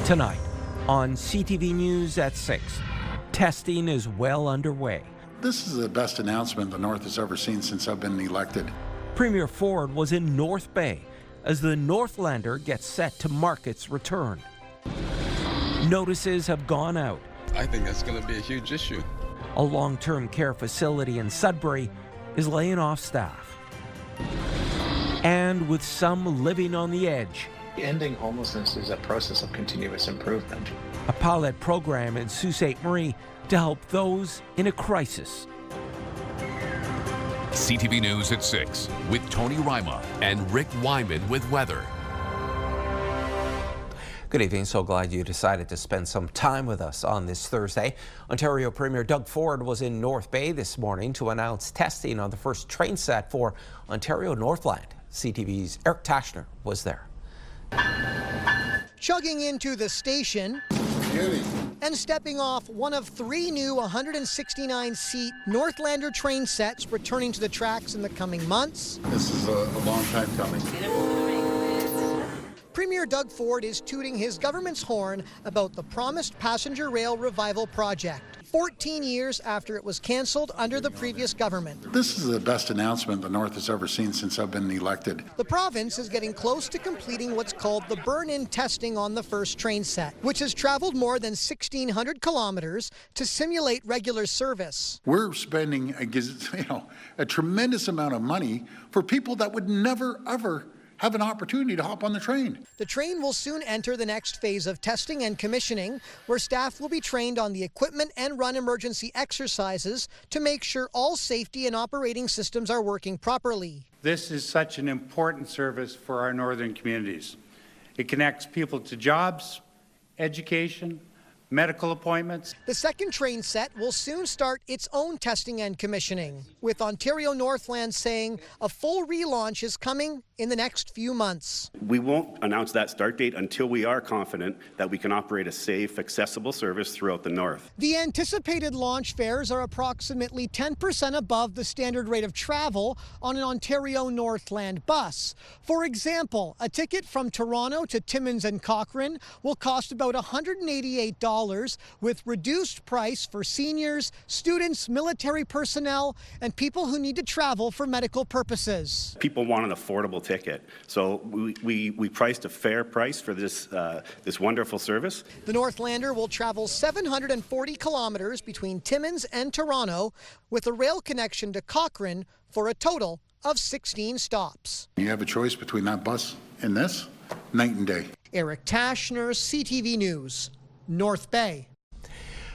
Tonight on CTV News at 6, testing is well underway. This is the best announcement the North has ever seen since I've been elected. Premier Ford was in North Bay as the Northlander gets set to mark its return. Notices have gone out. I think that's going to be a huge issue. A long-term care facility in Sudbury is laying off staff. And with some living on the edge, ending homelessness is a process of continuous improvement. a pilot program in Sault Ste. Marie to help those in a crisis. CTV News at 6 with Tony Ryma and Rick Wyman with weather. Good evening. So glad you decided to spend some time with us on this Thursday. Ontario Premier Doug Ford was in North Bay this morning to announce testing on the first train set for Ontario Northland. CTV's Eric Tashner was there. Chugging into the station and stepping off one of 3 new 169-seat Northlander train sets returning to the tracks in the coming months. This is a long time coming. Premier Doug Ford is tooting his government's horn about the promised passenger rail revival project, 14 years after it was cancelled under the previous government. This is the best announcement the North has ever seen since I've been elected. The province is getting close to completing what's called the burn-in testing on the first train set, which has traveled more than 1,600 kilometers to simulate regular service. We're spending a tremendous amount of money for people that would never, ever have an opportunity to hop on the train. The train will soon enter the next phase of testing and commissioning, where staff will be trained on the equipment and run emergency exercises to make sure all safety and operating systems are working properly. This is such an important service for our northern communities. It connects people to jobs, education, medical appointments. The second train set will soon start its own testing and commissioning, with Ontario Northland saying a full relaunch is coming in the next few months. We won't announce that start date until we are confident that we can operate a safe, accessible service throughout the North. The anticipated launch fares are approximately 10% above the standard rate of travel on an Ontario Northland bus. For example, a ticket from Toronto to Timmins and Cochrane will cost about $188, with reduced price for seniors, students, military personnel, and people who need to travel for medical purposes. People want an affordable ticket, so we priced a fair price for this wonderful service. The Northlander will travel 740 kilometers between Timmins and Toronto, with a rail connection to Cochrane for a total of 16 stops. You have a choice between that bus and this, night and day. Eric Tashner, CTV News, North Bay.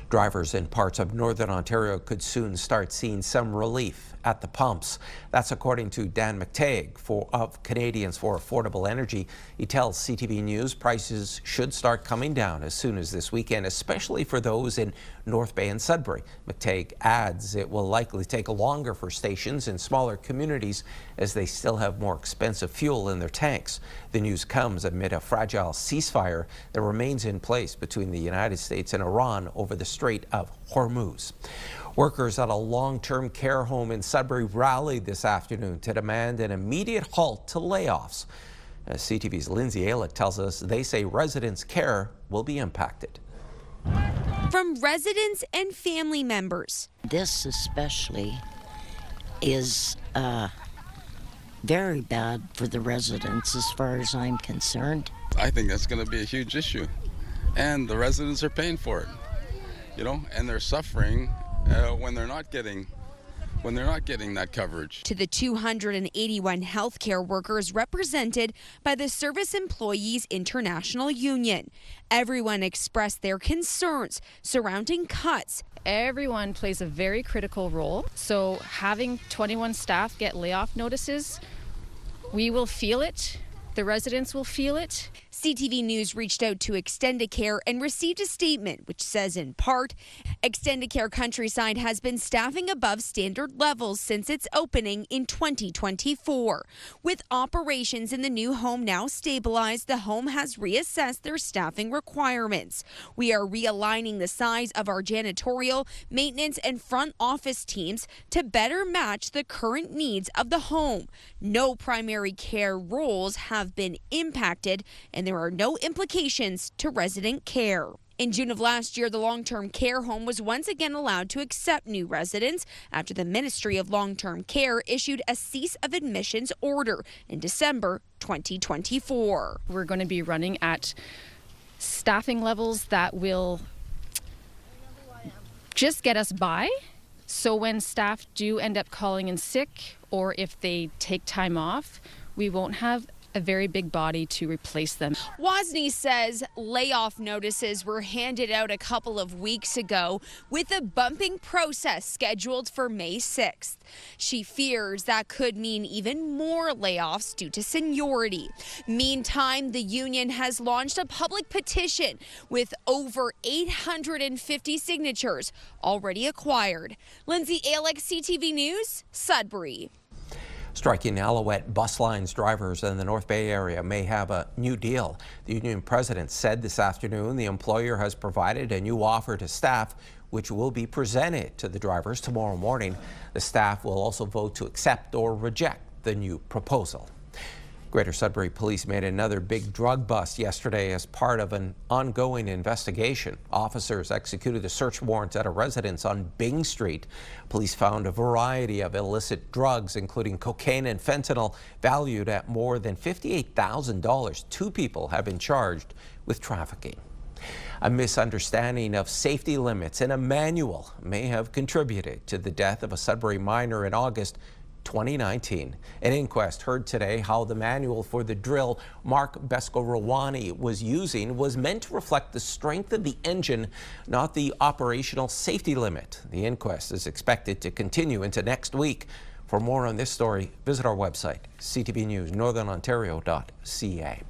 Drivers in parts of Northern Ontario could soon start seeing some relief at the pumps. That's according to Dan McTague of Canadians for Affordable Energy. He tells CTV News prices should start coming down as soon as this weekend, especially for those in North Bay and Sudbury. McTague adds it will likely take longer for stations in smaller communities as they still have more expensive fuel in their tanks. The news comes amid a fragile ceasefire that remains in place between the United States and Iran over the Strait of Hormuz. Workers at a long-term care home in Sudbury rallied this afternoon to demand an immediate halt to layoffs. As CTV's Lindsay Aylick tells us, they say residents' care will be impacted. From residents and family members. This especially is very bad for the residents as far as I'm concerned. I think that's going to be a huge issue, and the residents are paying for it, and they're suffering when they're not getting that coverage. To the 281 healthcare workers represented by the Service Employees International Union, everyone expressed their concerns surrounding cuts. Everyone plays a very critical role, so having 21 staff get layoff notices, we will feel it. The residents will feel it. CTV News reached out to Extendicare and received a statement which says, in part, Extendicare Countryside has been staffing above standard levels since its opening in 2024. With operations in the new home now stabilized, the home has reassessed their staffing requirements. We are realigning the size of our janitorial, maintenance, and front office teams to better match the current needs of the home. No primary care roles have have been impacted, and there are no implications to resident care. In June of last year, the long-term care home was once again allowed to accept new residents after the Ministry of Long-Term Care issued a cease of admissions order in December 2024. We're going to be running at staffing levels that will just get us by. So when staff do end up calling in sick, or if they take time off, we won't have a very big body to replace them. Wozni says layoff notices were handed out a couple of weeks ago with a bumping process scheduled for May 6th. She fears that could mean even more layoffs due to seniority. Meantime, the union has launched a public petition with over 850 signatures already acquired. Lindsay Alex, CTV News, Sudbury. Striking Alouette bus lines drivers in the North Bay area may have a new deal. The union president said this afternoon the employer has provided a new offer to staff, which will be presented to the drivers tomorrow morning. The staff will also vote to accept or reject the new proposal. Greater Sudbury Police made another big drug bust yesterday as part of an ongoing investigation. Officers executed a search warrant at a residence on Byng Street. Police found a variety of illicit drugs, including cocaine and fentanyl, valued at more than $58,000. 2 people have been charged with trafficking. A misunderstanding of safety limits in a manual may have contributed to the death of a Sudbury miner in August 2019. An inquest heard today how the manual for the drill Mark Besco-Rawani was using was meant to reflect the strength of the engine, not the operational safety limit. The inquest is expected to continue into next week. For more on this story, visit our website, ctvnewsnorthernontario.ca.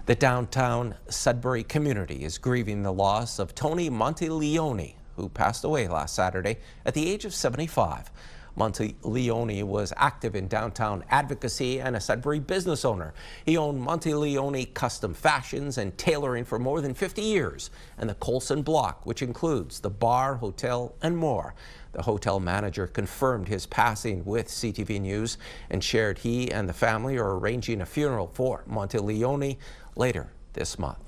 The downtown Sudbury community is grieving the loss of Tony Monteleone, who passed away last Saturday at the age of 75. Monteleone was active in downtown advocacy and a Sudbury business owner. He owned Monteleone Custom Fashions and Tailoring for more than 50 years, and the Colson Block, which includes the bar, hotel, and more. The hotel manager confirmed his passing with CTV News and shared he and the family are arranging a funeral for Monteleone later this month.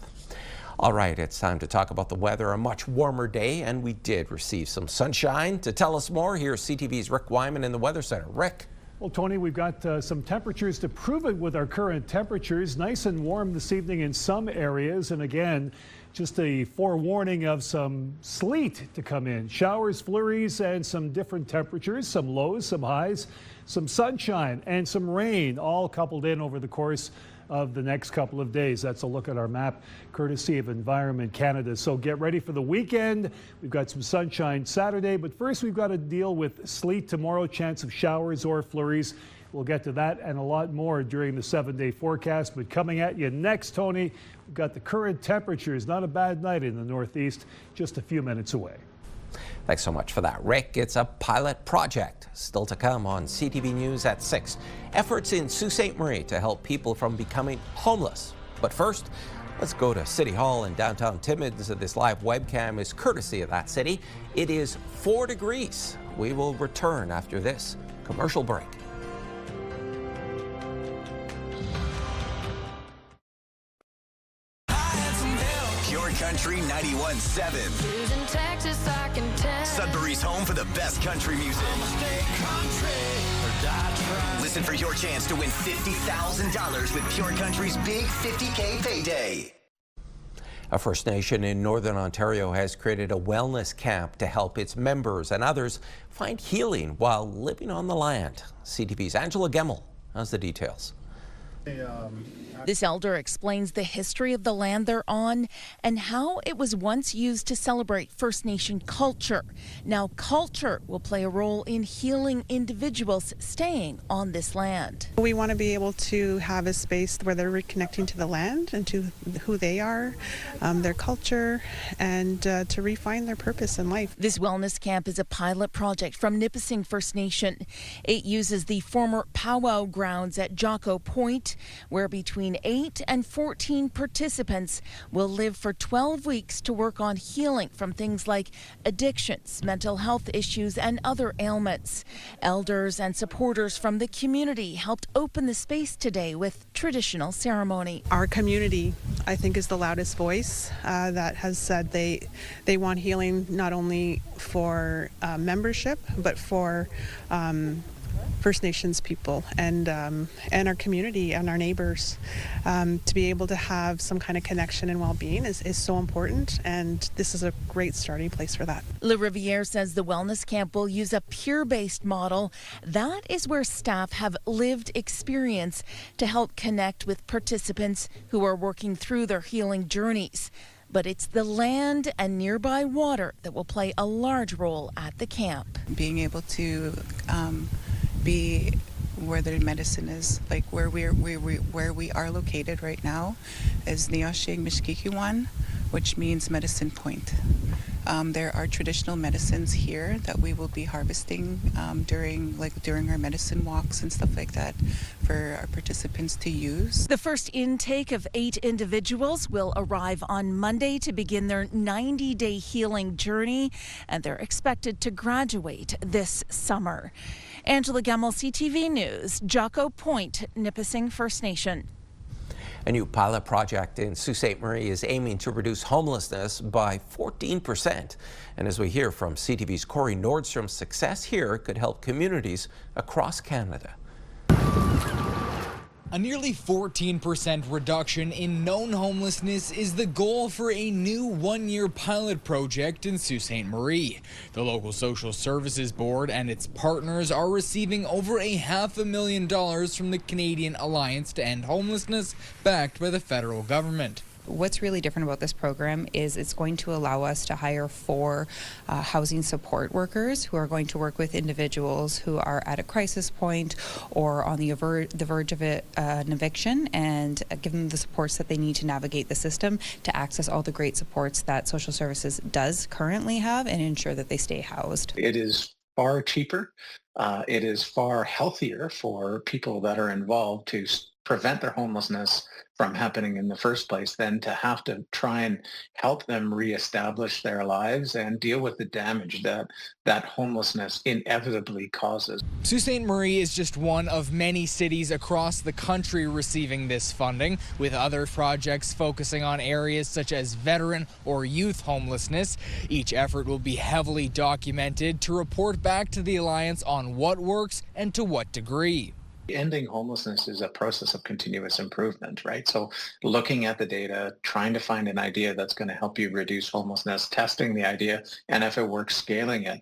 All right, it's time to talk about the weather. A much warmer day, and we did receive some sunshine. To tell us more, here's CTV's Rick Wyman in the Weather Center. Rick. Well, Tony, we've got some temperatures to prove it with our current temperatures. Nice and warm this evening in some areas, and again, just a forewarning of some sleet to come in. Showers, flurries, and some different temperatures, some lows, some highs, some sunshine, and some rain, all coupled in over the course of the next couple of days. That's a look at our map, courtesy of Environment Canada. So get ready for the weekend. We've got some sunshine Saturday, but first we've got to deal with sleet tomorrow, chance of showers or flurries. We'll get to that and a lot more during the 7-day forecast. But coming at you next, Tony, we've got the current temperatures. Not a bad night in the Northeast, just a few minutes away. Thanks so much for that, Rick. It's a pilot project. Still to come on CTV News at 6. Efforts in Sault Ste. Marie to help people from becoming homeless. But first, let's go to City Hall in downtown Timmins. This live webcam is courtesy of that city. It is 4 degrees. We will return after this commercial break. Country 91.7. Sudbury's home for the best country music. Listen for your chance to win $50,000 with Pure Country's big $50K payday. A First Nation in Northern Ontario has created a wellness camp to help its members and others find healing while living on the land. CTV's Angela Gemmell has the details. This elder explains the history of the land they're on and how it was once used to celebrate First Nation culture. Now culture will play a role in healing individuals staying on this land. We want to be able to have a space where they're reconnecting to the land and to who they are, their culture, and to refine their purpose in life. This wellness camp is a pilot project from Nipissing First Nation. It uses the former powwow grounds at Jocko Point Point, where between 8 and 14 participants will live for 12 weeks to work on healing from things like addictions, mental health issues, and other ailments. Elders and supporters from the community helped open the space today with traditional ceremony. Our community, I think, is the loudest voice that has said they want healing not only for membership, but for First Nations people and our community and our neighbors. To be able to have some kind of connection and well-being is so important, and this is a great starting place for that. Le Riviere says the wellness camp will use a peer-based model. That is where staff have lived experience to help connect with participants who are working through their healing journeys. But it's the land and nearby water that will play a large role at the camp. Being able to be where the medicine is, like where we are located right now, is Neoshig Mishkikiwan, which means medicine point. There are traditional medicines here that we will be harvesting during our medicine walks and stuff like that for our participants to use. The first intake of 8 individuals will arrive on Monday to begin their 90-day healing journey, and they're expected to graduate this summer. Angela Gemmell, CTV News, Jocko Point, Nipissing First Nation. A new pilot project in Sault Ste. Marie is aiming to reduce homelessness by 14%. And as we hear from CTV's Corey Nordstrom, success here could help communities across Canada. A nearly 14% reduction in known homelessness is the goal for a new one-year pilot project in Sault Ste. Marie. The local social services board and its partners are receiving over $500,000 from the Canadian Alliance to End Homelessness, backed by the federal government. What's really different about this program is it's going to allow us to hire 4 housing support workers who are going to work with individuals who are at a crisis point or on the verge of an eviction, and give them the supports that they need to navigate the system to access all the great supports that social services does currently have and ensure that they stay housed. It is far cheaper. It is far healthier for people that are involved to prevent their homelessness from happening in the first place than to have to try and help them reestablish their lives and deal with the damage that homelessness inevitably causes. Sault Ste. Marie is just one of many cities across the country receiving this funding, with other projects focusing on areas such as veteran or youth homelessness. Each effort will be heavily documented to report back to the Alliance on what works and to what degree. Ending homelessness is a process of continuous improvement, right? So looking at the data, trying to find an idea that's going to help you reduce homelessness, testing the idea, and if it works, scaling it.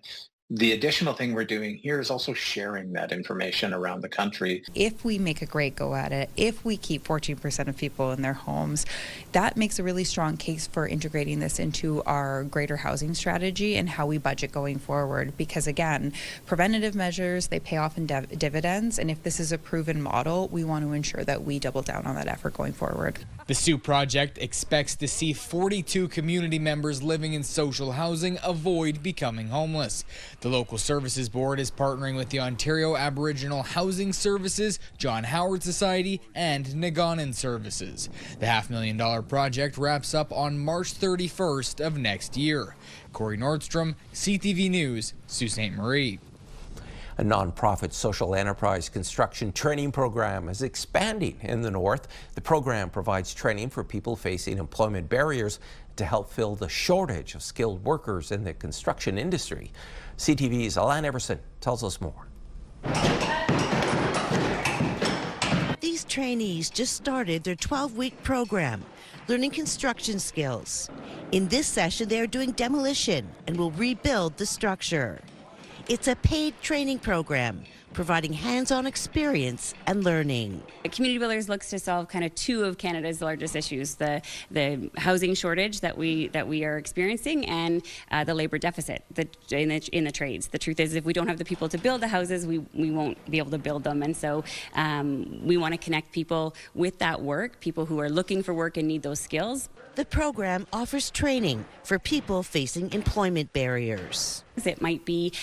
The additional thing we're doing here is also sharing that information around the country. If we make a great go at it, if we keep 14% of people in their homes, that makes a really strong case for integrating this into our greater housing strategy and how we budget going forward. Because again, preventative measures, they pay off in dividends. And if this is a proven model, we want to ensure that we double down on that effort going forward. The SOUP project expects to see 42 community members living in social housing avoid becoming homeless. The local services board is partnering with the Ontario Aboriginal Housing Services, John Howard Society, and Naganan Services. The $500,000 project wraps up on March 31st of next year. Corey Nordstrom, CTV News, Sault Ste. Marie. A nonprofit social enterprise construction training program is expanding in the north. The program provides training for people facing employment barriers to help fill the shortage of skilled workers in the construction industry. CTV's Alan Everson tells us more. These trainees just started their 12-week program, learning construction skills. In this session, they are doing demolition and will rebuild the structure. It's a paid training program, providing hands-on experience and learning. Community Builders looks to solve kind of 2 of Canada's largest issues, the housing shortage that we are experiencing and the labor deficit in the trades. The truth is, if we don't have the people to build the houses, we won't be able to build them. And so we want to connect people with that work, people who are looking for work and need those skills. The program offers training for people facing employment barriers. It might be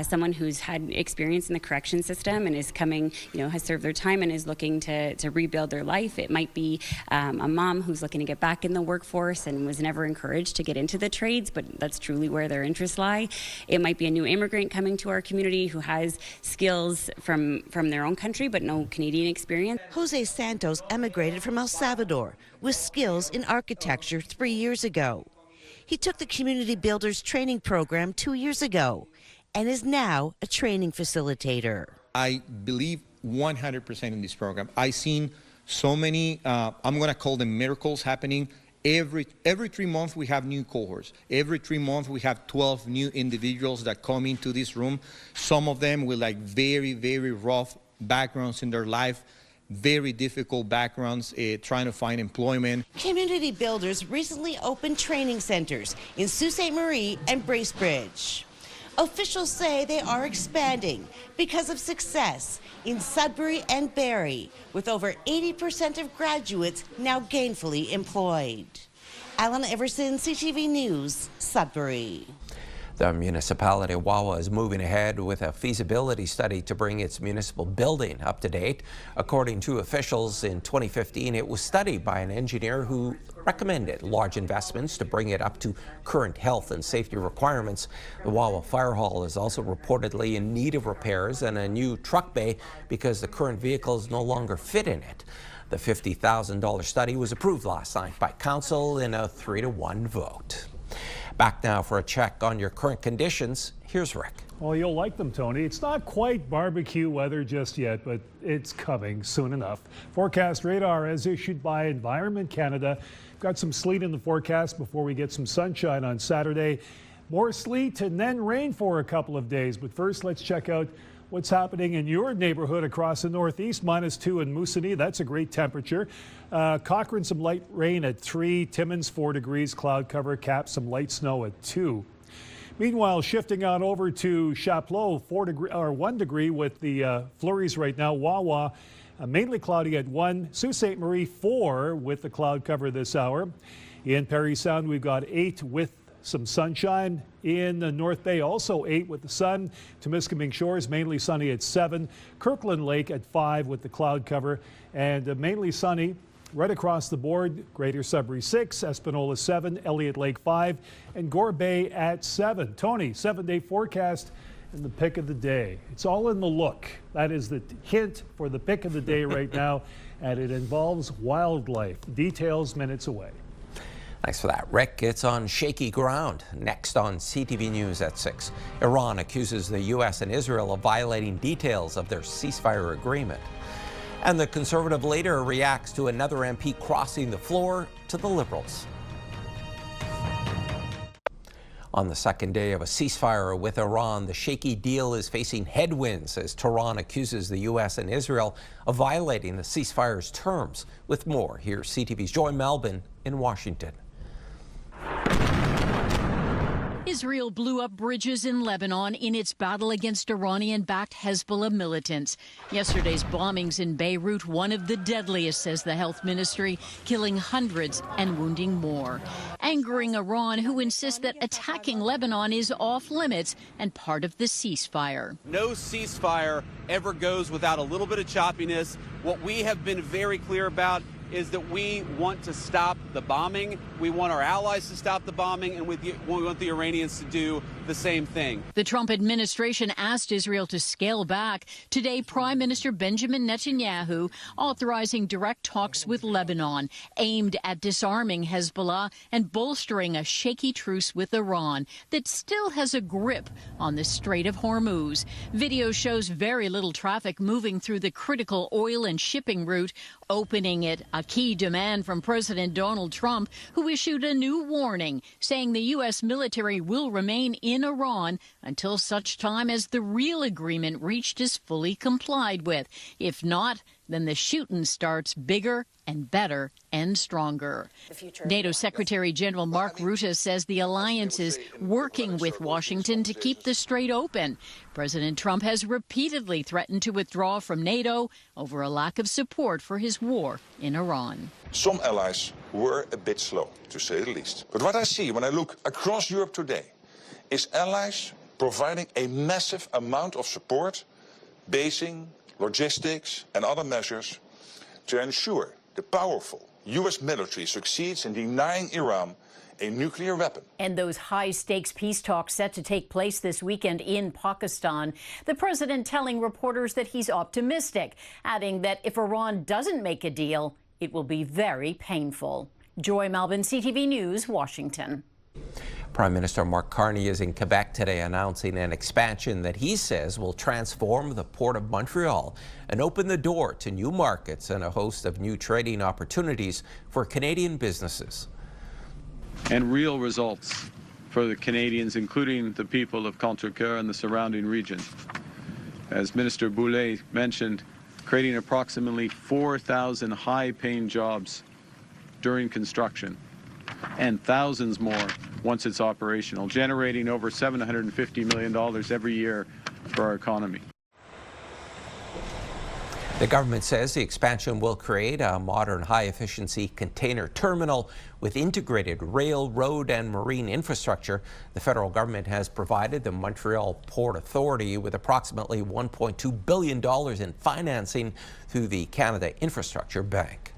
someone who's had experience in the corrections education system and is coming, has served their time and is looking to rebuild their life. It might be a mom who's looking to get back in the workforce and was never encouraged to get into the trades, but that's truly where their interests lie. It might be a new immigrant coming to our community who has skills from their own country but no Canadian experience. Jose Santos emigrated from El Salvador with skills in architecture 3 years ago. He took the Community Builders Training Program 2 years ago and is now a training facilitator. I believe 100% in this program. I've seen so many, I'm going to call them miracles happening. Every 3 months we have new cohorts. Every 3 months we have 12 new individuals that come into this room. Some of them with like very, very rough backgrounds in their life, very difficult backgrounds, trying to find employment. Community Builders recently opened training centers in Sault Ste. Marie and Bracebridge. Officials say they are expanding because of success in Sudbury and Barrie, with over 80% of graduates now gainfully employed. Alan Everson, CTV News, Sudbury. The municipality of Wawa is moving ahead with a feasibility study to bring its municipal building up to date. According to officials, in 2015, it was studied by an engineer who recommended large investments to bring it up to current health and safety requirements. The Wawa Fire Hall is also reportedly in need of repairs and a new truck bay because the current vehicles no longer fit in it. The $50,000 study was approved last night by council in a 3-to-1 vote. Back now for a check on your current conditions. Here's Rick. Well, you'll like them, Tony. It's not quite barbecue weather just yet, but it's coming soon enough. Forecast radar as issued by Environment Canada. Got some sleet in the forecast before we get some sunshine on Saturday. More sleet and then rain for a couple of days. But first, let's check out what's happening in your neighborhood across the Northeast. -2 in Moosonee. That's a great temperature. Cochrane, some light rain at 3. Timmins, 4 degrees. Cloud cover. Cap, some light snow at 2. Meanwhile, shifting on over to Chapleau, 1 degree with the flurries right now. Wawa, mainly cloudy at 1. Sault Ste. Marie, 4 with the cloud cover this hour. In Parry Sound, we've got 8 with some sunshine. In the North Bay, also 8 with the sun. Temiskaming Shores, mainly sunny at 7. Kirkland Lake at 5 with the cloud cover. And mainly sunny right across the board. Greater Sudbury 6, Espanola 7, Elliott Lake 5, and Gore Bay at 7. Tony, 7-day forecast and the pick of the day. It's all in the look. That is the hint for the pick of the day right now, and it involves wildlife. Details minutes away. Thanks for that, Rick. It's on shaky ground. Next on CTV News at 6. Iran accuses the U.S. and Israel of violating details of their ceasefire agreement. And the Conservative leader reacts to another MP crossing the floor to the Liberals. On the second day of a ceasefire with Iran, the shaky deal is facing headwinds as Tehran accuses the U.S. and Israel of violating the ceasefire's terms. With more, here's CTV's Joy Melvin in Washington. Israel blew up bridges in Lebanon in its battle against Iranian-backed Hezbollah militants. Yesterday's bombings in Beirut, one of the deadliest, says the health ministry, killing hundreds and wounding more. Angering Iran, who insists that attacking Lebanon is off limits and part of the ceasefire. No ceasefire ever goes without a little bit of choppiness. What we have been very clear about is that we want to stop the bombing. We want our allies to stop the bombing, and we want the Iranians to do the same thing. The Trump administration asked Israel to scale back. Today, Prime Minister Benjamin Netanyahu authorizing direct talks with Lebanon aimed at disarming Hezbollah and bolstering a shaky truce with Iran that still has a grip on the Strait of Hormuz. Video shows very little traffic moving through the critical oil and shipping route, opening it a key demand from President Donald Trump, who issued a new warning saying the U.S. military will remain in Iran until such time as the real agreement reached is fully complied with. If not, then the shooting starts bigger and better and stronger. NATO Secretary General Mark Rutte says the alliance is working with Washington to keep the strait open. President Trump has repeatedly threatened to withdraw from NATO over a lack of support for his war in Iran. Some allies were a bit slow, to say the least. But what I see when I look across Europe today is allies providing a massive amount of support basing, logistics and other measures to ensure the powerful U.S. military succeeds in denying Iran a nuclear weapon. And those high-stakes peace talks set to take place this weekend in Pakistan. The president telling reporters that he's optimistic, adding that if Iran doesn't make a deal, it will be very painful. Joy Melvin, CTV News, Washington. Prime Minister Mark Carney is in Quebec today announcing an expansion that he says will transform the Port of Montreal and open the door to new markets and a host of new trading opportunities for Canadian businesses. And real results for the Canadians, including the people of Contrecoeur and the surrounding region. As Minister Boulay mentioned, creating approximately 4,000 high-paying jobs during construction and thousands more once it's operational, generating over $750 million every year for our economy. The government says the expansion will create a modern high-efficiency container terminal with integrated rail, road and marine infrastructure. The federal government has provided the Montreal Port Authority with approximately $1.2 billion in financing through the Canada Infrastructure Bank.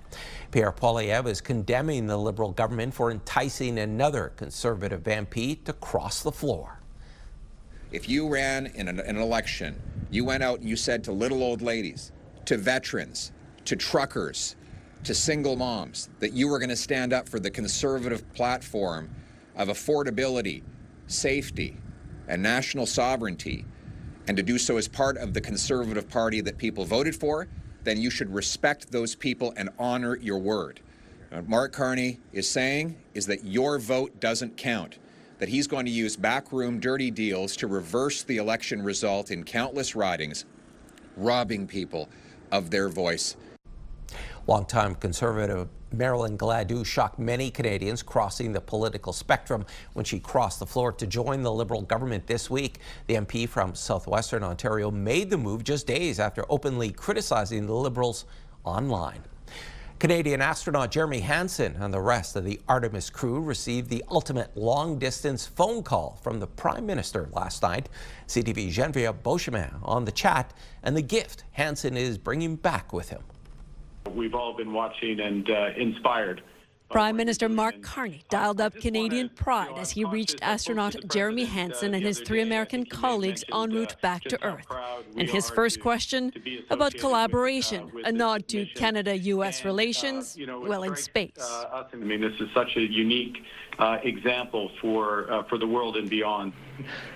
Pierre Poilievre is condemning the Liberal government for enticing another Conservative MP to cross the floor. If you ran in an election, you went out and you said to little old ladies, to veterans, to truckers, to single moms, that you were going to stand up for the Conservative platform of affordability, safety, and national sovereignty, and to do so as part of the Conservative Party that people voted for, then you should respect those people and honor your word. What Mark Carney is saying is that your vote doesn't count, that he's going to use backroom dirty deals to reverse the election result in countless ridings, robbing people of their voice. Longtime Conservative Marilyn Gladu shocked many Canadians crossing the political spectrum when she crossed the floor to join the Liberal government this week. The MP from Southwestern Ontario made the move just days after openly criticizing the Liberals online. Canadian astronaut Jeremy Hansen and the rest of the Artemis crew received the ultimate long-distance phone call from the Prime Minister last night. CTV Geneviève Beauchemin on the chat and the gift Hansen is bringing back with him. We've all been watching and inspired. Prime Minister Mark Carney dialed up Canadian pride as he reached astronaut Jeremy Hansen and his 3 American colleagues en route back to Earth. And his first question about collaboration, a nod to Canada-U.S. relations, well, in space. I mean, this is such a unique example for the world and beyond.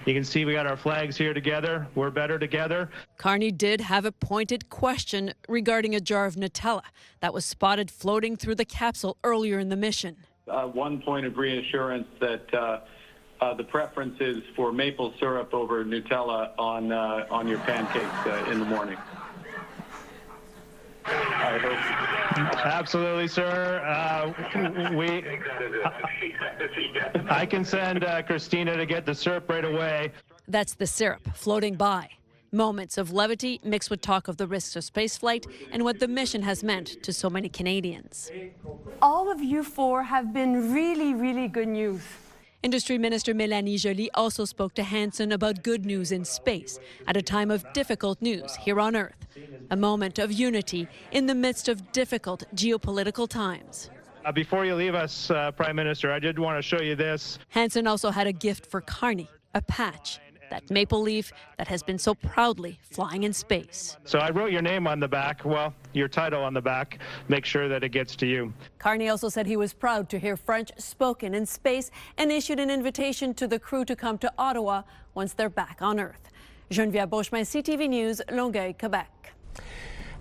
You can see we got our flags here together. We're better together. Carney did have a pointed question regarding a jar of Nutella that was spotted floating through the capsule earlier in the mission. One point of reassurance that the preference is for maple syrup over Nutella on your pancakes in the morning. I hope. Absolutely, sir. I can send Christina to get the syrup right away. That's the syrup floating by. Moments of levity mixed with talk of the risks of spaceflight and what the mission has meant to so many Canadians. All of you 4 have been really, really good news. Industry Minister Mélanie Joly also spoke to Hansen about good news in space at a time of difficult news here on Earth. A moment of unity in the midst of difficult geopolitical times. Before you leave us, Prime Minister, I did want to show you this. Hansen also had a gift for Carney, a patch, that maple leaf that has been so proudly flying in space. So I wrote your name on the back, well, your title on the back. Make sure that it gets to you. Carney also said he was proud to hear French spoken in space and issued an invitation to the crew to come to Ottawa once they're back on Earth. Geneviève Beauchemin, CTV News, Longueuil, Quebec.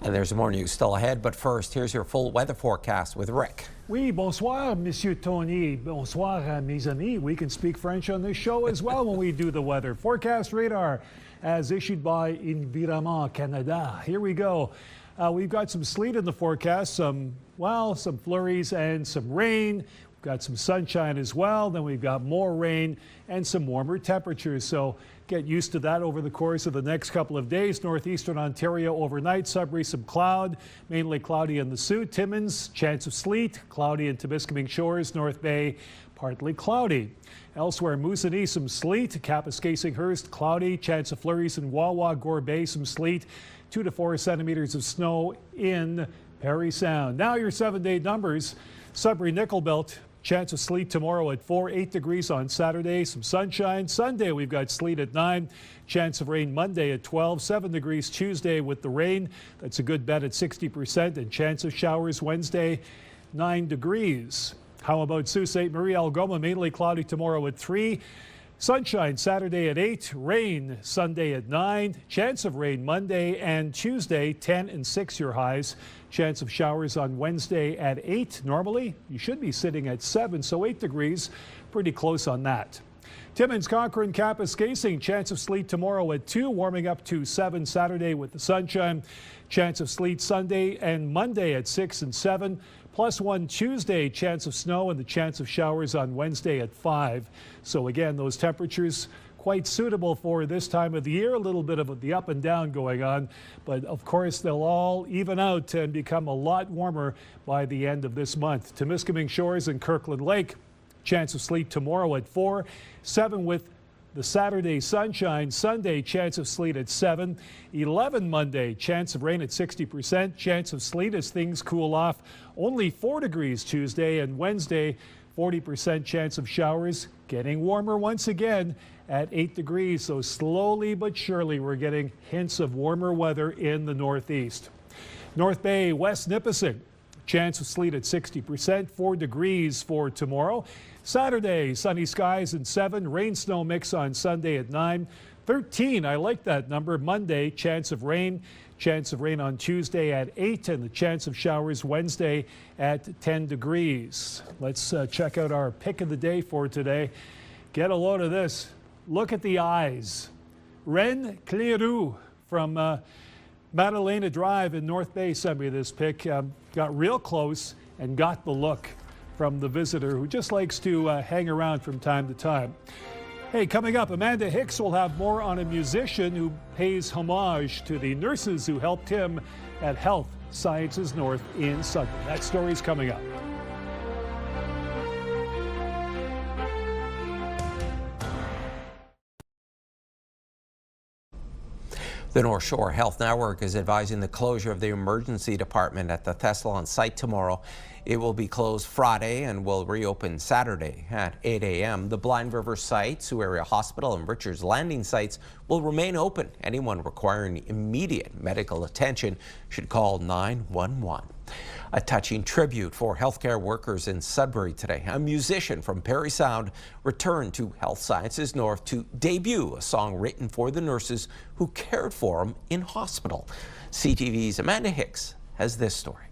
And there's more news still ahead, but first, here's your full weather forecast with Rick. Oui, bonsoir, Monsieur Tony. Bonsoir, mes amis. We can speak French on this show as well when we do the weather. Forecast radar as issued by Environnement Canada. Here we go. We've got some sleet in the forecast, some flurries and some rain. Got some sunshine as well. Then we've got more rain and some warmer temperatures. So get used to that over the course of the next couple of days. Northeastern Ontario overnight, Sudbury some cloud, mainly cloudy in the Sault, Timmins, chance of sleet, cloudy in Timiskaming Shores, North Bay, partly cloudy. Elsewhere, Moosonee, some sleet, Kapuskasing-Hearst, cloudy, chance of flurries in Wawa, Gore Bay, some sleet, 2 to 4 centimeters of snow in Parry Sound. Now your 7-day numbers. Sudbury Nickel Belt, chance of sleet tomorrow at 4, 8 degrees on Saturday, some sunshine. Sunday we've got sleet at 9, chance of rain Monday at 12, 7 degrees Tuesday with the rain. That's a good bet at 60%, and chance of showers Wednesday, 9 degrees. How about Sault Ste. Marie, Algoma, mainly cloudy tomorrow at 3. Sunshine Saturday at 8, rain Sunday at 9, chance of rain Monday and Tuesday, 10 and 6 your highs. Chance of showers on Wednesday at 8. Normally, you should be sitting at 7, so 8 degrees, pretty close on that. Timmins, Cochrane, Kapuskasing, chance of sleet tomorrow at 2, warming up to 7 Saturday with the sunshine. Chance of sleet Sunday and Monday at 6 and 7. +1 Tuesday, chance of snow, and the chance of showers on Wednesday at 5. So again, those temperatures quite suitable for this time of the year. A little bit of the up and down going on, but of course they'll all even out and become a lot warmer by the end of this month. Timiskaming Shores and Kirkland Lake, chance of sleet tomorrow at 4, 7 with the Saturday sunshine. Sunday, chance of sleet at 7. 11 Monday, chance of rain at 60%. Chance of sleet as things cool off. Only 4 degrees Tuesday, and Wednesday, 40% chance of showers. Getting warmer once again at 8 degrees. So slowly but surely we're getting hints of warmer weather in the Northeast. North Bay, West Nipissing. Chance of sleet at 60%, 4 degrees for tomorrow. Saturday, sunny skies and 7, rain snow mix on Sunday at 9. 13, I like that number. Monday, chance of rain on Tuesday at 8, and the chance of showers Wednesday at 10 degrees. Let's check out our pick of the day for today. Get a load of this. Look at the eyes. Ren Clearou from Madalena Drive in North Bay sent me this pic. Got real close and got the look from the visitor who just likes to hang around from time to time. Hey, coming up, Amanda Hicks will have more on a musician who pays homage to the nurses who helped him at Health Sciences North in Sudbury. That story's coming up. The North Shore Health Network is advising the closure of the emergency department at the Thessalon site tomorrow. It will be closed Friday and will reopen Saturday at 8 a.m. The Blind River site, Sioux Area Hospital, and Richards Landing sites will remain open. Anyone requiring immediate medical attention should call 911. A touching tribute for healthcare workers in Sudbury today. A musician from Parry Sound returned to Health Sciences North to debut a song written for the nurses who cared for him in hospital. CTV's Amanda Hicks has this story.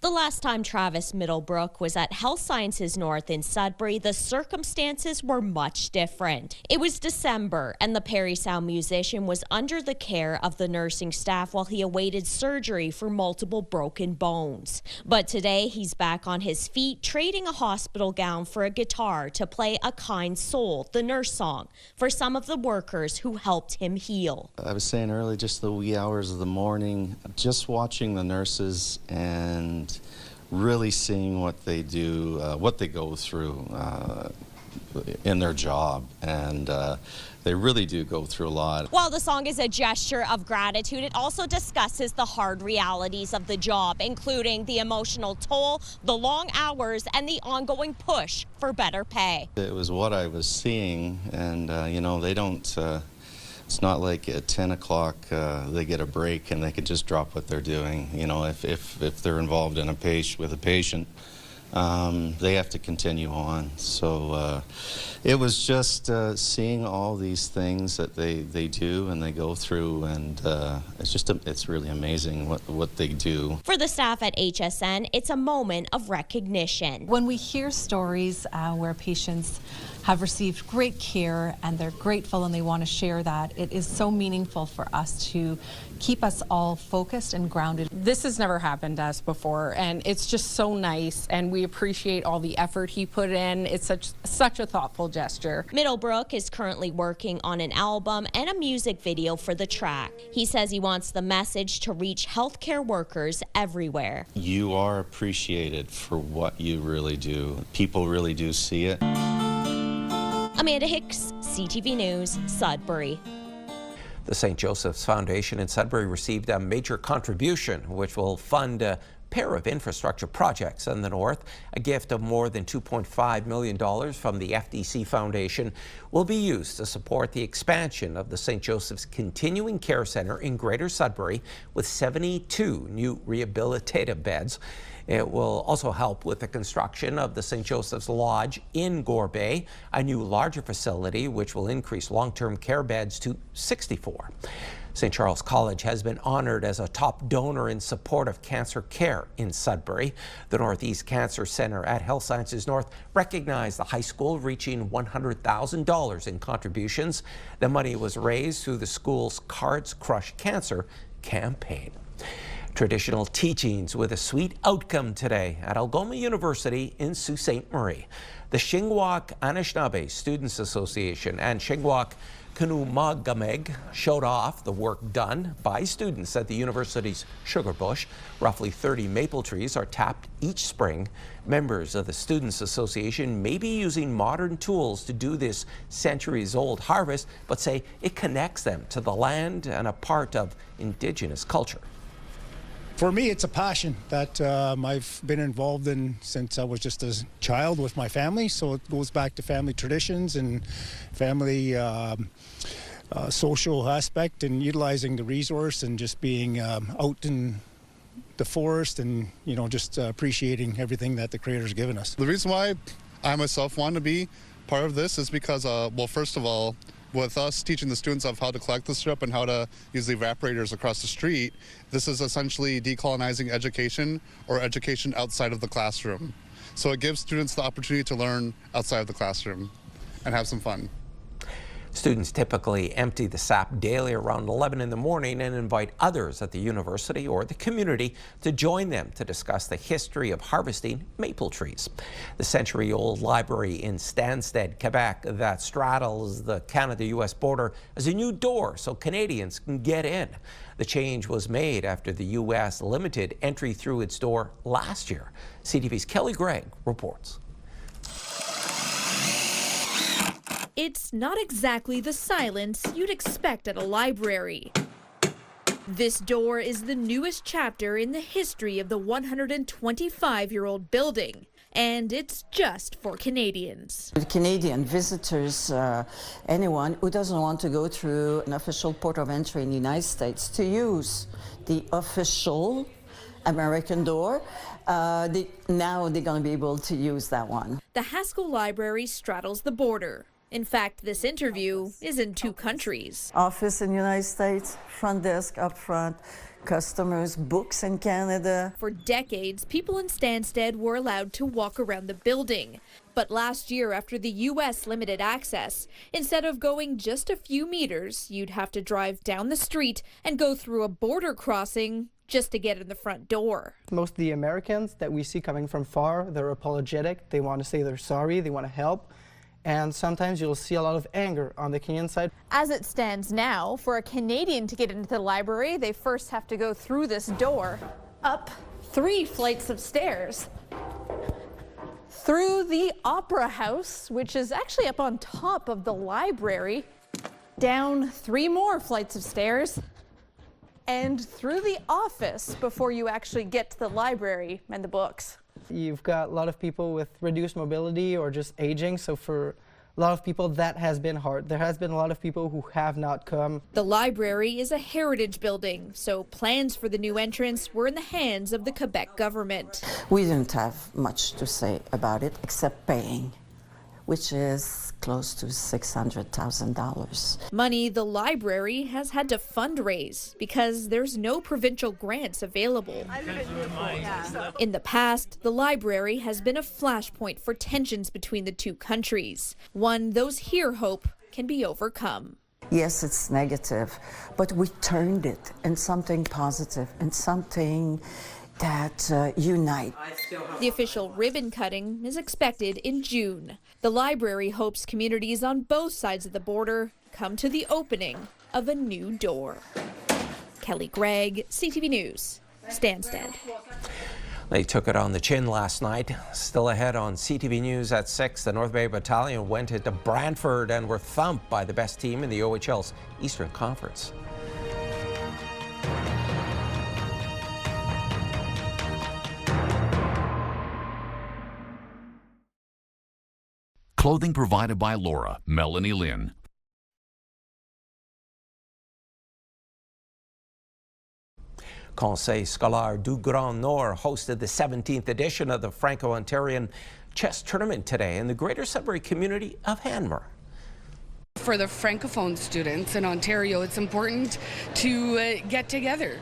The last time Travis Middlebrook was at Health Sciences North in Sudbury, the circumstances were much different. It was December, and the Parry Sound musician was under the care of the nursing staff while he awaited surgery for multiple broken bones. But today, he's back on his feet, trading a hospital gown for a guitar to play A Kind Soul, the nurse song, for some of the workers who helped him heal. I was saying earlier, just the wee hours of the morning, just watching the nurses and really seeing what they do, what they go through in their job, and they really do go through a lot. While the song is a gesture of gratitude, it also discusses the hard realities of the job, including the emotional toll, the long hours, and the ongoing push for better pay. It was what I was seeing, and you know, they don't, it's not like at 10 o'clock they get a break and they can just drop what they're doing. You know, if they're involved in with a patient, they have to continue on. So it was just seeing all these things that they do and they go through, and it's really amazing what they do. For the staff at HSN, it's a moment of recognition. When we hear stories where patients have received great care and they're grateful and they want to share that. It is so meaningful for us to keep us all focused and grounded. This has never happened to us before, and it's just so nice, and we appreciate all the effort he put in. It's such a thoughtful gesture. Middlebrook is currently working on an album and a music video for the track. He says he wants the message to reach healthcare workers everywhere. You are appreciated for what you really do. People really do see it. Amanda Hicks, CTV News, Sudbury. The St. Joseph's Foundation in Sudbury received a major contribution, which will fund a pair of infrastructure projects in the north. A gift of more than $2.5 million from the FDC Foundation will be used to support the expansion of the St. Joseph's Continuing Care Centre in Greater Sudbury with 72 new rehabilitative beds. It will also help with the construction of the St. Joseph's Lodge in Gore Bay, a new larger facility which will increase long-term care beds to 64. St. Charles College has been honored as a top donor in support of cancer care in Sudbury. The Northeast Cancer Centre at Health Sciences North recognized the high school, reaching $100,000 in contributions. The money was raised through the school's Cards Crush Cancer campaign. Traditional teachings with a sweet outcome today at Algoma University in Sault Ste. Marie. The Shingwak Anishinaabe Students Association and Shingwak Kanumagameg showed off the work done by students at the university's Sugar Bush. Roughly 30 maple trees are tapped each spring. Members of the Students Association may be using modern tools to do this centuries-old harvest, but say it connects them to the land and a part of Indigenous culture. For me, it's a passion that I've been involved in since I was just a child with my family. So it goes back to family traditions and family social aspect and utilizing the resource and just being out in the forest and, you know, just appreciating everything that the Creator's given us. The reason why I myself want to be part of this is because, well, first of all, with us teaching the students of how to collect the strip and how to use the evaporators across the street, this is essentially decolonizing education or education outside of the classroom. So it gives students the opportunity to learn outside of the classroom and have some fun. Students typically empty the sap daily around 11 in the morning and invite others at the university or the community to join them to discuss the history of harvesting maple trees. The century-old library in Stansted, Quebec, that straddles the Canada-U.S. border is a new door so Canadians can get in. The change was made after the U.S. limited entry through its door last year. CTV's Kelly Gregg reports. It's not exactly the silence you'd expect at a library. This door is the newest chapter in the history of the 125-year-old building, and it's just for Canadians. Canadian visitors, anyone who doesn't want to go through an official port of entry in the United States to use the official American door, now they're going to be able to use that one. The Haskell Library straddles the border. In fact, this interview is in two countries. Office in the United States, front desk up front, customers, books in Canada. For decades, people in Stansted were allowed to walk around the building. But last year, after the U.S. limited access, instead of going just a few meters, you'd have to drive down the street and go through a border crossing just to get in the front door. Most of the Americans that we see coming from far, they're apologetic. They want to say they're sorry, they want to help. And sometimes you'll see a lot of anger on the Canadian side. As it stands now, for a Canadian to get into the library, they first have to go through this door, up 3 flights of stairs, through the Opera House, which is actually up on top of the library, down 3 more flights of stairs, and through the office before you actually get to the library and the books. You've got a lot of people with reduced mobility or just aging, so for a lot of people that has been hard. There has been a lot of people who have not come. The library is a heritage building, so plans for the new entrance were in the hands of the Quebec government. We didn't have much to say about it except paying. which is close to $600,000. Money the library has had to fundraise because there's no provincial grants available. In the past, the library has been a flashpoint for tensions between the two countries, one those here hope can be overcome. Yes, it's negative, but we turned it in something positive and something that unite. The official ribbon cutting is expected in June. The library hopes communities on both sides of the border come to the opening of a new door. Kelly Gregg, CTV News, Stansted. They took it on the chin last night. Still ahead on CTV News at 6, the North Bay Battalion went into Brantford and were thumped by the best team in the OHL's Eastern Conference. Clothing provided by Laura, Melanie Lynn. Conseil Scolaire du Grand Nord hosted the 17th edition of the Franco-Ontarian Chess Tournament today in the Greater Sudbury community of Hanmer. For the Francophone students in Ontario, it's important to get together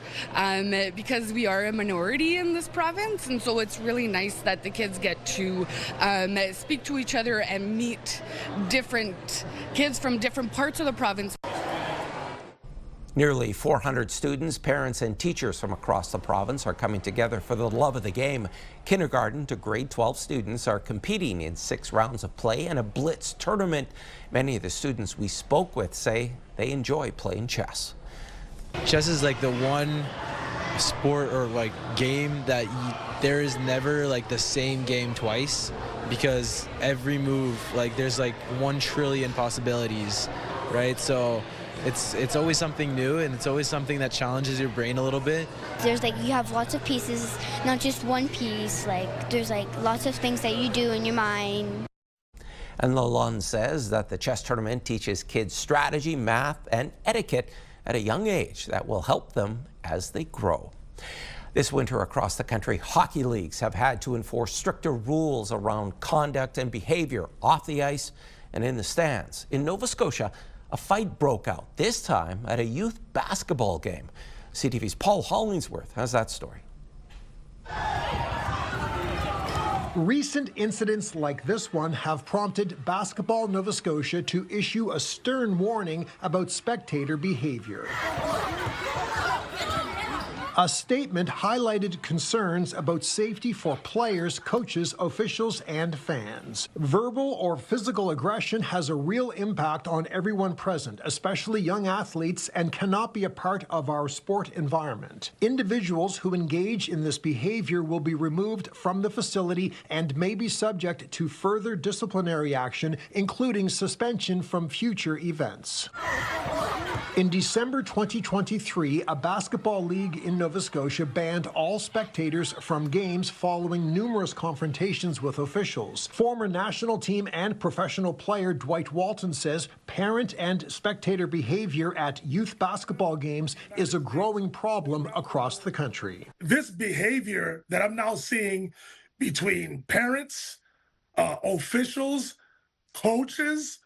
because we are a minority in this province, and so it's really nice that the kids get to speak to each other and meet different kids from different parts of the province. Nearly 400 students, parents, and teachers from across the province are coming together for the love of the game. Kindergarten to grade 12 students are competing in 6 rounds of play and a blitz tournament. Many of the students we spoke with say they enjoy playing chess. Chess is like the one sport or like game that there is never like the same game twice, because every move, like there's like 1 trillion possibilities, right? So it's always something new, and it's always something that challenges your brain a little bit. There's like, you have lots of pieces, not just one piece. Like there's like lots of things that you do in your mind. And Lalonde says that the chess tournament teaches kids strategy, math, and etiquette at a young age that will help them as they grow. This winter across the country, hockey leagues have had to enforce stricter rules around conduct and behavior off the ice and in the stands. In Nova Scotia, a fight broke out, this time at a youth basketball game. CTV's Paul Hollingsworth has that story. Recent incidents like this one have prompted Basketball Nova Scotia to issue a stern warning about spectator behavior. A statement highlighted concerns about safety for players, coaches, officials, and fans. Verbal or physical aggression has a real impact on everyone present, especially young athletes, and cannot be a part of our sport environment. Individuals who engage in this behavior will be removed from the facility and may be subject to further disciplinary action, including suspension from future events. In December 2023, a basketball league in Nova Scotia banned all spectators from games following numerous confrontations with officials. Former national team and professional player Dwight Walton says parent and spectator behavior at youth basketball games is a growing problem across the country. This behavior that I'm now seeing between parents, officials, coaches,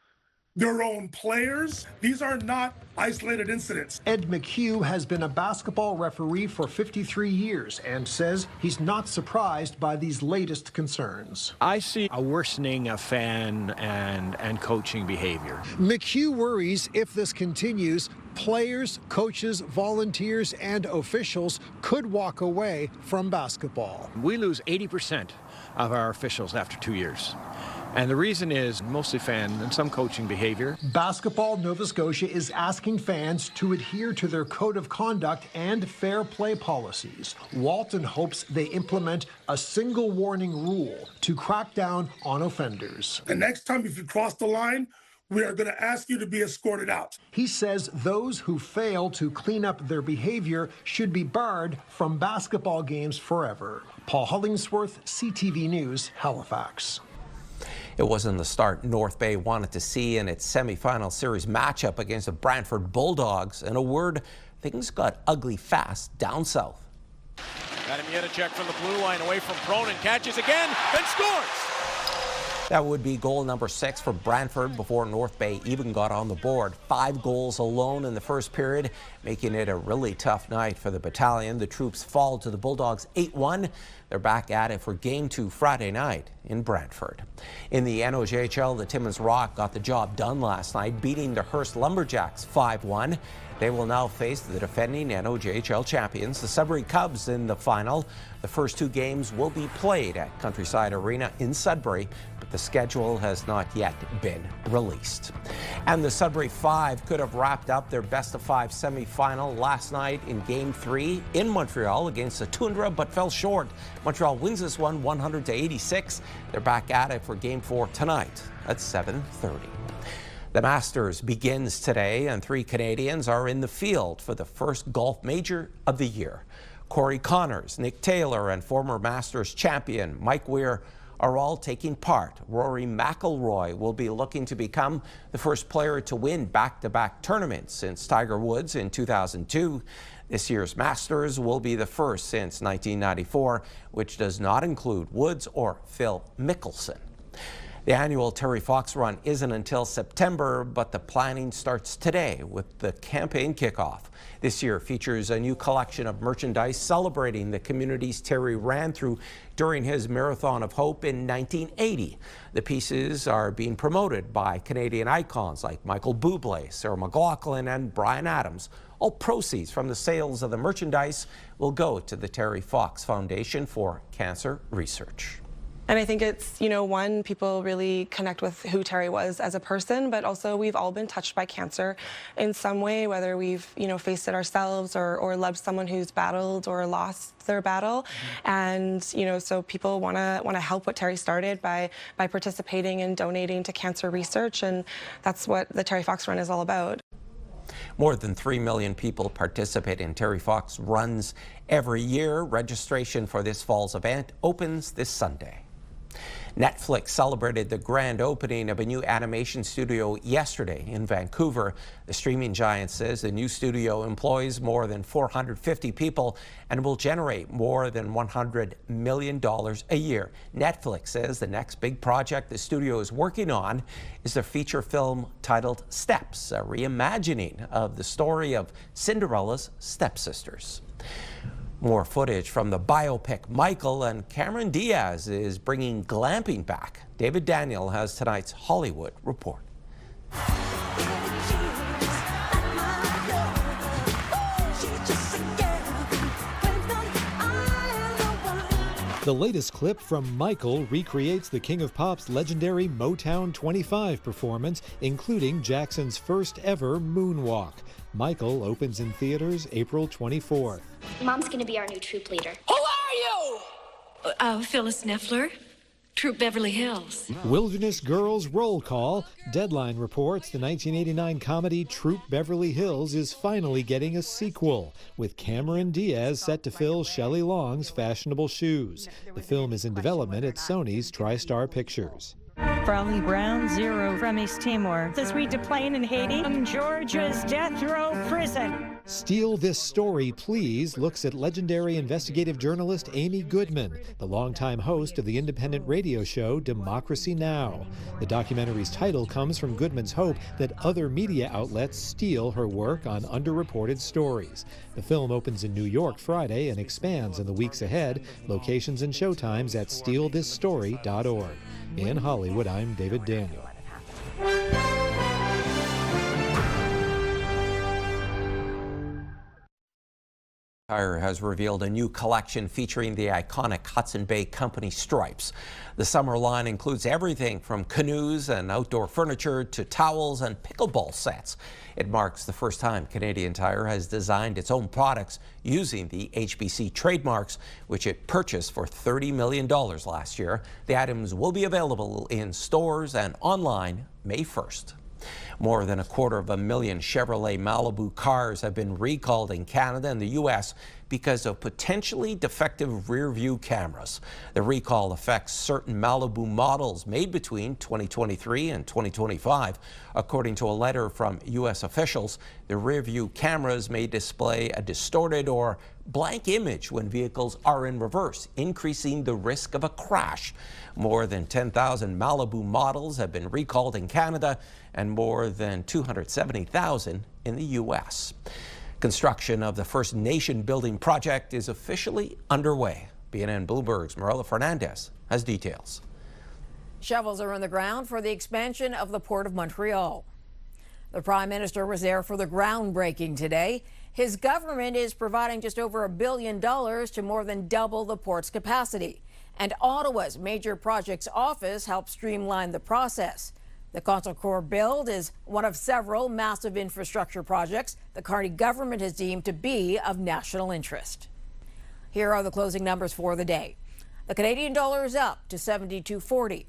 their own players. These are not isolated incidents. Ed McHugh has been a basketball referee for 53 years and says he's not surprised by these latest concerns. I see a worsening of fan and coaching behavior. McHugh worries if this continues, players, coaches, volunteers, and officials could walk away from basketball. We lose 80% of our officials after 2 years. And the reason is mostly fan and some coaching behavior. Basketball Nova Scotia is asking fans to adhere to their code of conduct and fair play policies. Walton hopes they implement a single warning rule to crack down on offenders. The next time if you cross the line, we are going to ask you to be escorted out. He says those who fail to clean up their behavior should be barred from basketball games forever. Paul Hollingsworth, CTV News, Halifax. It wasn't the start North Bay wanted to see in its semifinal series matchup against the Brantford Bulldogs. In a word, things got ugly fast down south. Got him yet a check from the blue line away from Cronin, catches again, then scores! That would be goal number 6 for Brantford before North Bay even got on the board. 5 goals alone in the first period, making it a really tough night for the battalion. The troops fall to the Bulldogs 8-1. They're back at it for Game 2 Friday night in Brantford. In the NOJHL, the Timmins Rock got the job done last night, beating the Hearst Lumberjacks 5-1. They will now face the defending NOJHL champions, the Sudbury Cubs, in the final. The first 2 games will be played at Countryside Arena in Sudbury, but the schedule has not yet been released. And the Sudbury Five could have wrapped up their best-of-5 semifinal last night in Game 3 in Montreal against the Tundra, but fell short. Montreal wins this one 100-86. They're back at it for Game 4 tonight at 7:30. The Masters begins today, and 3 Canadians are in the field for the first golf major of the year. Corey Connors, Nick Taylor, and former Masters champion Mike Weir are all taking part. Rory McIlroy will be looking to become the first player to win back-to-back tournaments since Tiger Woods in 2002. This year's Masters will be the first since 1994, which does not include Woods or Phil Mickelson. The annual Terry Fox Run isn't until September, but the planning starts today with the campaign kickoff. This year features a new collection of merchandise celebrating the communities Terry ran through during his Marathon of Hope in 1980. The pieces are being promoted by Canadian icons like Michael Bublé, Sarah McLachlan, and Bryan Adams. All proceeds from the sales of the merchandise will go to the Terry Fox Foundation for Cancer Research. And I think it's, one, people really connect with who Terry was as a person, but also we've all been touched by cancer in some way, whether we've, faced it ourselves or loved someone who's battled or lost their battle. And, so people want to help what Terry started by participating and donating to cancer research. And that's what the Terry Fox Run is all about. More than 3 million people participate in Terry Fox runs every year. Registration for this fall's event opens this Sunday. Netflix celebrated the grand opening of a new animation studio yesterday in Vancouver. The streaming giant says the new studio employs more than 450 people and will generate more than $100 million a year. Netflix says the next big project the studio is working on is a feature film titled Steps, a reimagining of the story of Cinderella's stepsisters. More footage from the biopic Michael, and Cameron Diaz is bringing glamping back. David Daniel has tonight's Hollywood Report. The latest clip from Michael recreates the King of Pop's legendary Motown 25 performance, including Jackson's first ever moonwalk. Michael opens in theaters April 24th. Mom's going to be our new troop leader. Who are you? Phyllis Neffler, Troop Beverly Hills. Wilderness Girls Roll Call. Deadline reports the 1989 comedy Troop Beverly Hills is finally getting a sequel, with Cameron Diaz set to fill Shelley Long's fashionable shoes. The film is in development at Sony's TriStar Pictures. Brawley Brown, 0 from East Timor. This we deplane in Haiti from Georgia's death row prison. Steal This Story, Please looks at legendary investigative journalist Amy Goodman, the longtime host of the independent radio show Democracy Now! The documentary's title comes from Goodman's hope that other media outlets steal her work on underreported stories. The film opens in New York Friday and expands in the weeks ahead. Locations and showtimes at stealthisstory.org. In Hollywood, I'm David Daniel. Tire has revealed a new collection featuring the iconic Hudson Bay Company stripes. The summer line includes everything from canoes and outdoor furniture to towels and pickleball sets. It marks the first time Canadian Tire has designed its own products using the HBC trademarks, which it purchased for $30 million last year. The items will be available in stores and online May 1st. More than 250,000 Chevrolet Malibu cars have been recalled in Canada and the U.S. because of potentially defective rear-view cameras. The recall affects certain Malibu models made between 2023 and 2025. According to a letter from U.S. officials, the rear-view cameras may display a distorted or blank image when vehicles are in reverse, increasing the risk of a crash. More than 10,000 Malibu models have been recalled in Canada and more than 270,000 in the U.S. Construction of the First Nation building project is officially underway. BNN Bloomberg's Marilla Fernandez has details. Shovels are in the ground for the expansion of the Port of Montreal. The Prime Minister was there for the groundbreaking today. His government is providing just over $1 billion to more than double the port's capacity. And Ottawa's Major Projects Office helped streamline the process. The Console Corps build is one of several massive infrastructure projects the Carney government has deemed to be of national interest. Here are the closing numbers for the day. The Canadian dollar is up to 72.40.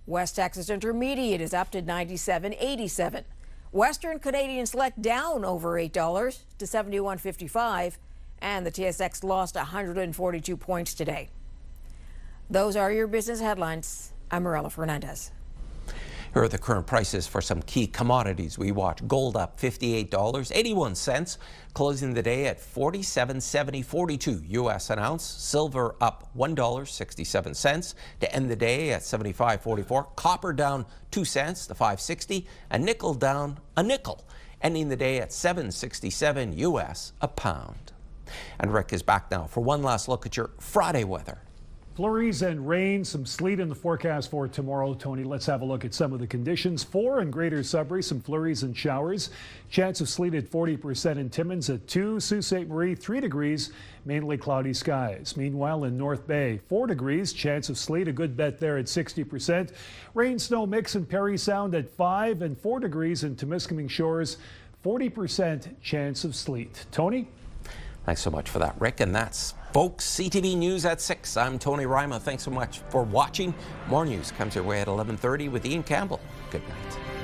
West Texas Intermediate is up to 97.87. Western Canadian Select down over $8 to 71.55. And the TSX lost 142 points today. Those are your business headlines. I'm Marilla Fernandez. Here are the current prices for some key commodities. We watch gold up $58.81, closing the day at $47.7042 U.S. an ounce. Silver up $1.67 to end the day at $75.44. Copper down 2 cents to $5.60, and nickel down a nickel, ending the day at $7.67 U.S. a pound. And Rick is back now for one last look at your Friday weather. Flurries and rain, some sleet in the forecast for tomorrow. Tony, let's have a look at some of the conditions. 4 in Greater Sudbury, some flurries and showers. Chance of sleet at 40% in Timmins at 2. Sault Ste. Marie, 3 degrees, mainly cloudy skies. Meanwhile, in North Bay, 4 degrees, chance of sleet, a good bet there at 60%. Rain snow mix in Parry Sound at 5 and 4 degrees in Temiskaming Shores, 40% chance of sleet. Tony? Thanks so much for that, Rick. And that's, folks, CTV News at 6. I'm Tony Ryma. Thanks so much for watching. More news comes your way at 11:30 with Ian Campbell. Good night.